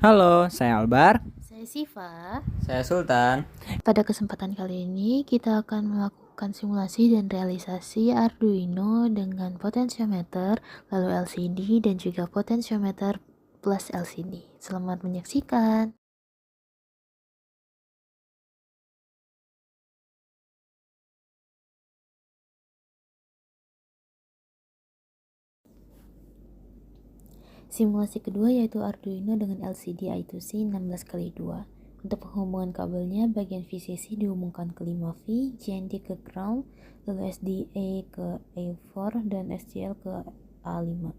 Halo, saya Albar. Saya Siva. Saya Sultan. Pada kesempatan kali ini kita akan melakukan simulasi dan realisasi Arduino dengan potensiometer, lalu LCD dan juga potensiometer plus LCD. Selamat menyaksikan. Simulasi kedua yaitu Arduino dengan LCD I2C 16x2. Untuk penghubungan kabelnya, bagian VCC dihubungkan ke 5V, GND ke ground, lalu SDA ke A4, dan SCL ke A5.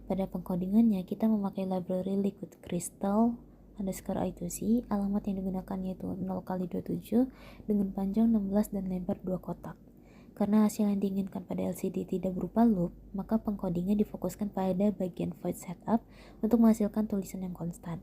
Pada pengkodingannya, kita memakai library Liquid Crystal underscore I2C. Alamat yang digunakan yaitu 0x27 dengan panjang 16 dan lebar 2 kotak. Karena hasil yang diinginkan pada LCD tidak berupa loop, maka pengkodingnya difokuskan pada bagian void setup untuk menghasilkan tulisan yang konstan.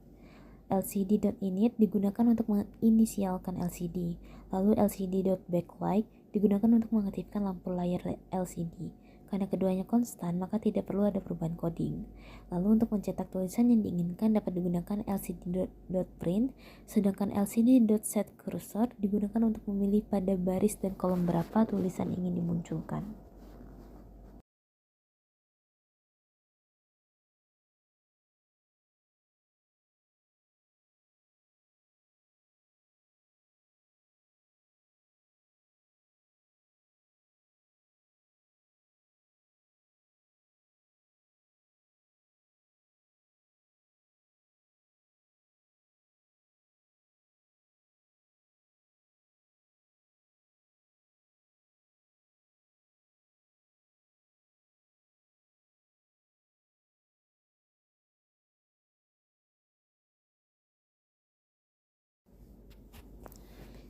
LCD.init digunakan untuk menginisialkan LCD, lalu LCD.backlight digunakan untuk mengaktifkan lampu layar LCD. Karena keduanya konstan, maka tidak perlu ada perubahan coding. Lalu untuk mencetak tulisan yang diinginkan dapat digunakan LCD.print, sedangkan LCD.setCursor digunakan untuk memilih pada baris dan kolom berapa tulisan ingin dimunculkan.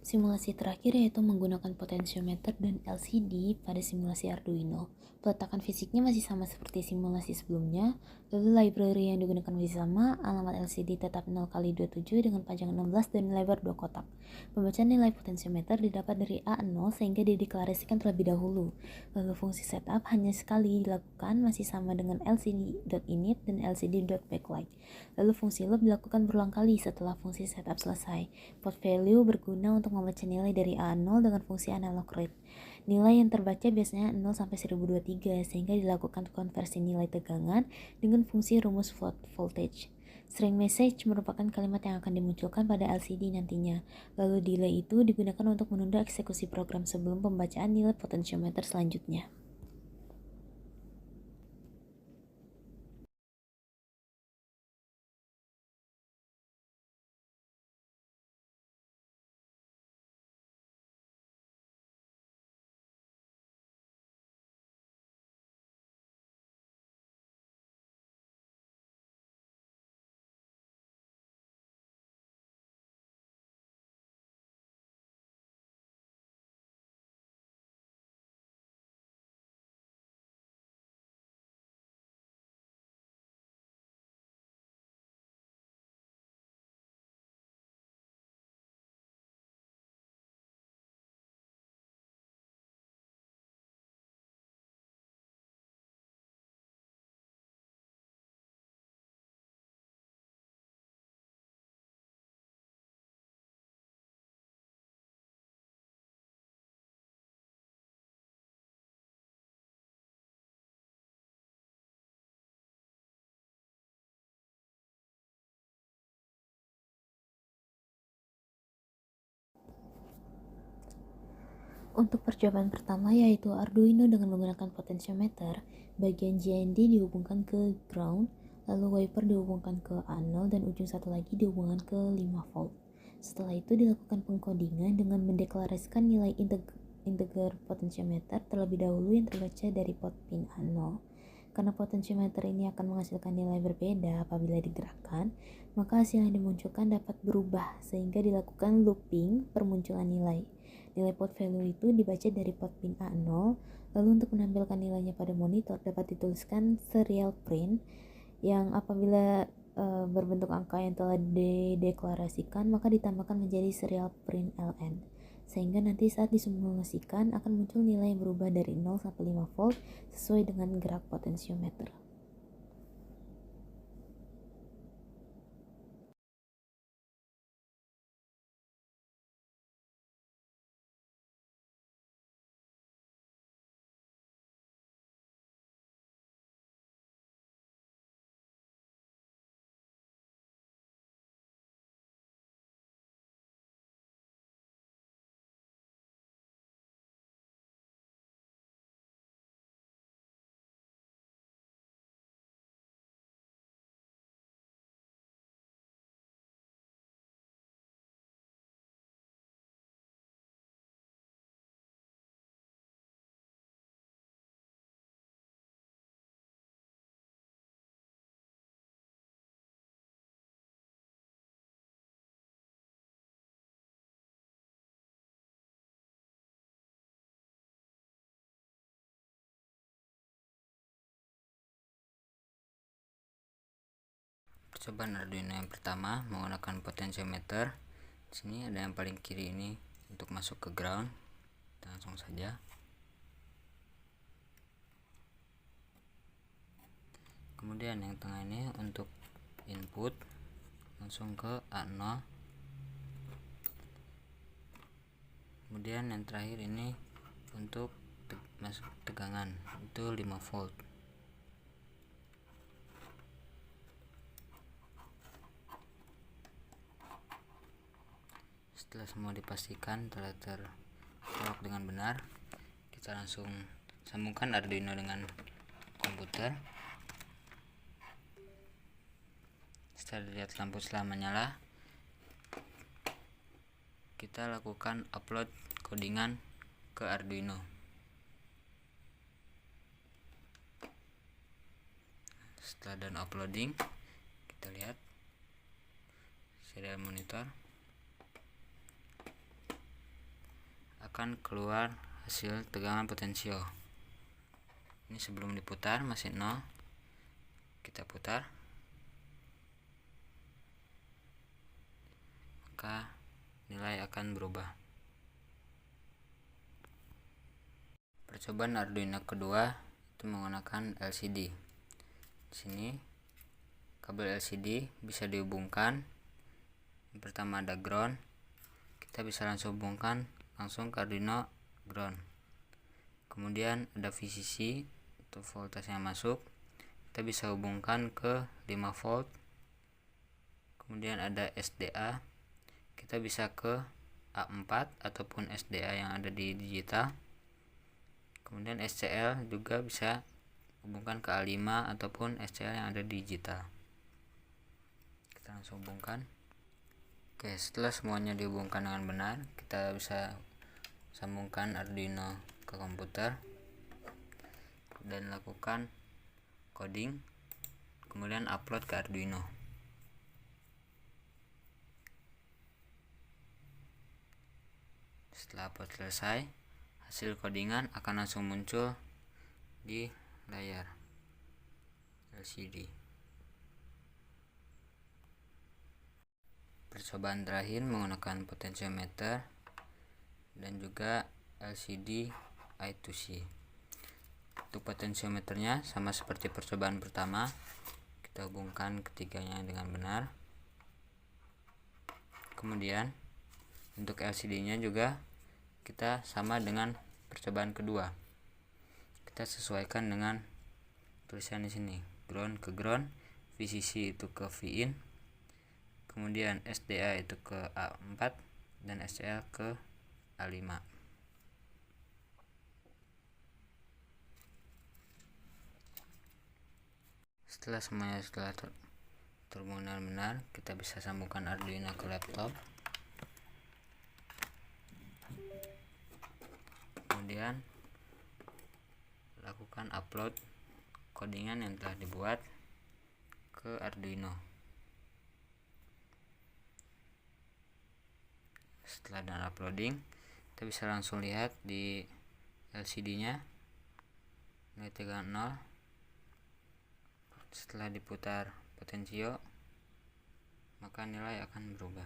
Simulasi terakhir yaitu menggunakan potensiometer dan LCD pada simulasi Arduino. Peletakan fisiknya masih sama seperti simulasi sebelumnya, lalu library yang digunakan masih sama, alamat LCD tetap 0x27 dengan panjang 16 dan lebar 2 kotak. Pembacaan nilai potensiometer didapat dari A0 sehingga dideklarasikan terlebih dahulu. Lalu fungsi setup hanya sekali dilakukan masih sama dengan LCD.init dan LCD.backlight. Lalu fungsi loop dilakukan berulang kali setelah fungsi setup selesai. Port value berguna untuk membaca nilai dari A0 dengan fungsi analog read. Nilai yang terbaca biasanya 0 sampai 1023 sehingga dilakukan konversi nilai tegangan dengan fungsi rumus float voltage. String message merupakan kalimat yang akan dimunculkan pada LCD nantinya. Lalu delay itu digunakan untuk menunda eksekusi program sebelum pembacaan nilai potensiometer selanjutnya. Untuk percobaan pertama yaitu Arduino dengan menggunakan potensiometer, bagian GND dihubungkan ke ground, lalu wiper dihubungkan ke A0 dan ujung satu lagi dihubungkan ke 5 volt. Setelah itu dilakukan pengkodingan dengan mendeklarasikan nilai integer potensiometer terlebih dahulu yang terbaca dari port pin A0. Karena potensiometer ini akan menghasilkan nilai berbeda apabila digerakkan, maka hasil yang dimunculkan dapat berubah sehingga dilakukan looping permunculan nilai. Nilai port value itu dibaca dari port pin A0, lalu untuk menampilkan nilainya pada monitor dapat dituliskan serial print yang apabila berbentuk angka yang telah dideklarasikan maka ditambahkan menjadi serial print ln. Sehingga nanti saat disimulasikan akan muncul nilai yang berubah dari 0 sampai 5 volt sesuai dengan gerak potensiometer. Percobaan Arduino yang pertama menggunakan potentiometer. Di sini ada yang paling kiri ini untuk masuk ke ground. Kita langsung saja. Kemudian yang tengah ini untuk input, langsung ke A0. Kemudian yang terakhir ini untuk masuk tegangan, itu 5 volt. Setelah semua dipastikan telah tercolok dengan benar, kita langsung sambungkan Arduino dengan komputer. Setelah dilihat lampu setelah menyala, kita lakukan upload codingan ke Arduino. Setelah dan uploading, kita lihat serial monitor akan keluar hasil tegangan potensio. Ini sebelum diputar masih 0. Kita putar, maka nilai akan berubah. Percobaan Arduino kedua itu menggunakan LCD. Di sini kabel LCD bisa dihubungkan. Yang pertama ada ground, kita bisa langsung hubungkan langsung ke Arduino ground. Kemudian ada VCC untuk voltase yang masuk, kita bisa hubungkan ke 5 volt. Kemudian ada SDA, kita bisa ke A4 ataupun SDA yang ada di digital. Kemudian SCL juga bisa hubungkan ke A5 ataupun SCL yang ada di digital. Kita langsung hubungkan. Oke, setelah semuanya dihubungkan dengan benar, kita bisa sambungkan Arduino ke komputer dan lakukan coding, kemudian upload ke Arduino. Setelah upload selesai, hasil codingan akan langsung muncul di layar LCD. Percobaan terakhir menggunakan potentiometer dan juga LCD I2C. Untuk potentiometernya sama seperti percobaan pertama, kita hubungkan ketiganya dengan benar. Kemudian untuk LCD nya juga kita sama dengan percobaan kedua, kita sesuaikan dengan tulisan di sini, ground ke ground, VCC itu ke Vin, kemudian SDA itu ke A4 dan SCL ke A5. Setelah semuanya terhubung dengan benar, kita bisa sambungkan Arduino ke laptop. Kemudian lakukan upload codingan yang telah dibuat ke Arduino. Setelah dan uploading, kita bisa langsung lihat di LCD nya nilai tegangan 0. Setelah diputar potensio, maka nilai akan berubah.